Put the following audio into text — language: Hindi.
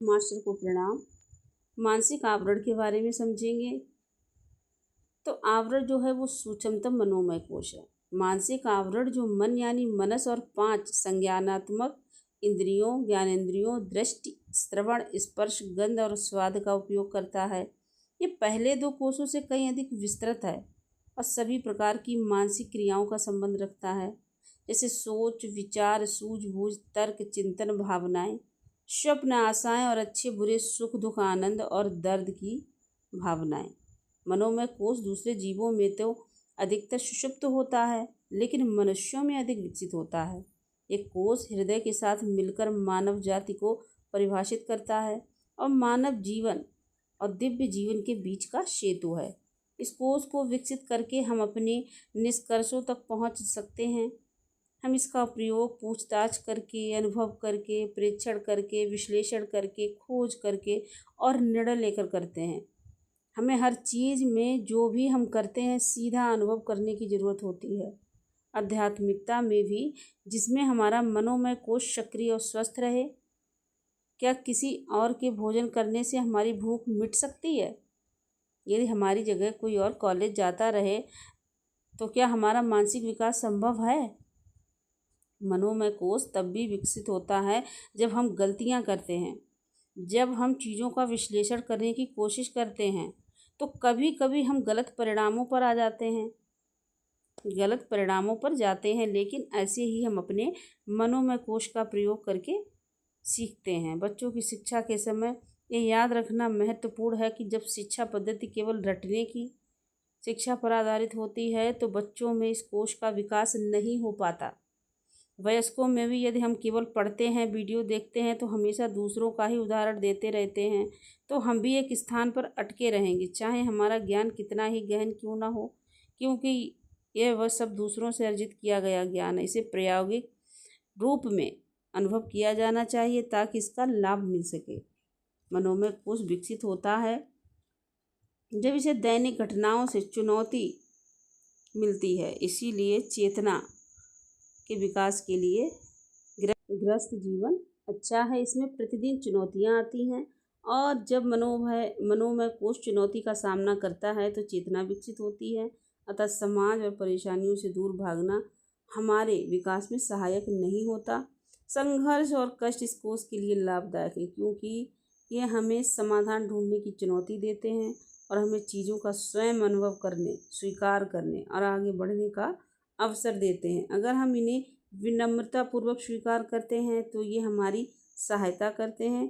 मास्टर को प्रणाम। मानसिक आवरण के बारे में समझेंगे। तो आवरण जो है वो सूक्ष्मतम मनोमय कोश है। मानसिक आवरण जो मन यानी मनस और 5 संज्ञानात्मक इंद्रियों, ज्ञानेंद्रियों, दृष्टि, श्रवण, स्पर्श, गंध और स्वाद का उपयोग करता है। ये पहले 2 कोषों से कहीं अधिक विस्तृत है और सभी प्रकार की मानसिक क्रियाओं का संबंध रखता है, जैसे सोच, विचार, सूझबूझ, तर्क, चिंतन, भावनाएं, स्वप्न, आशाएं और अच्छे बुरे, सुख दुख, आनंद और दर्द की भावनाएं। मनोमय कोष दूसरे जीवों में तो अधिकतर सुषुप्त होता है, लेकिन मनुष्यों में अधिक विकसित होता है। एक कोष हृदय के साथ मिलकर मानव जाति को परिभाषित करता है और मानव जीवन और दिव्य जीवन के बीच का सेतु है। इस कोष को विकसित करके हम अपने निष्कर्षों तक पहुंच सकते हैं। हम इसका प्रयोग पूछताछ करके, अनुभव करके, प्रेक्षण करके, विश्लेषण करके, खोज करके और निर्णय लेकर करते हैं। हमें हर चीज़ में जो भी हम करते हैं सीधा अनुभव करने की ज़रूरत होती है। आध्यात्मिकता में भी, जिसमें हमारा मनोमय कोष सक्रिय और स्वस्थ रहे। क्या किसी और के भोजन करने से हमारी भूख मिट सकती है? यदि हमारी जगह कोई और कॉलेज जाता रहे तो क्या हमारा मानसिक विकास संभव है? मनोमय कोष तब भी विकसित होता है जब हम गलतियां करते हैं, जब हम चीज़ों का विश्लेषण करने की कोशिश करते हैं तो कभी कभी हम गलत परिणामों पर आ जाते हैं, लेकिन ऐसे ही हम अपने मनोमय कोष का प्रयोग करके सीखते हैं। बच्चों की शिक्षा के समय ये याद रखना महत्वपूर्ण है कि जब शिक्षा पद्धति केवल रटने की शिक्षा पर आधारित होती है तो बच्चों में इस कोष का विकास नहीं हो पाता। वयस्कों में भी यदि हम केवल पढ़ते हैं, वीडियो देखते हैं तो हमेशा दूसरों का ही उदाहरण देते रहते हैं तो हम भी एक स्थान पर अटके रहेंगे, चाहे हमारा ज्ञान कितना ही गहन क्यों ना हो, क्योंकि यह वह सब दूसरों से अर्जित किया गया ज्ञान है। इसे प्रायोगिक रूप में अनुभव किया जाना चाहिए ताकि इसका लाभ मिल सके। मनोमय कोष विकसित होता है जब इसे दैनिक घटनाओं से चुनौती मिलती है। इसीलिए चेतना के विकास के लिए ग्रस्त जीवन अच्छा है। इसमें प्रतिदिन चुनौतियां आती हैं और जब मनोमय कोष चुनौती का सामना करता है तो चेतना विकसित होती है। अतः समाज और परेशानियों से दूर भागना हमारे विकास में सहायक नहीं होता। संघर्ष और कष्ट इस कोष के लिए लाभदायक है, क्योंकि ये हमें समाधान ढूंढने की चुनौती देते हैं और हमें चीज़ों का स्वयं अनुभव करने, स्वीकार करने और आगे बढ़ने का अवसर देते हैं। अगर हम इन्हें विनम्रतापूर्वक स्वीकार करते हैं तो ये हमारी सहायता करते हैं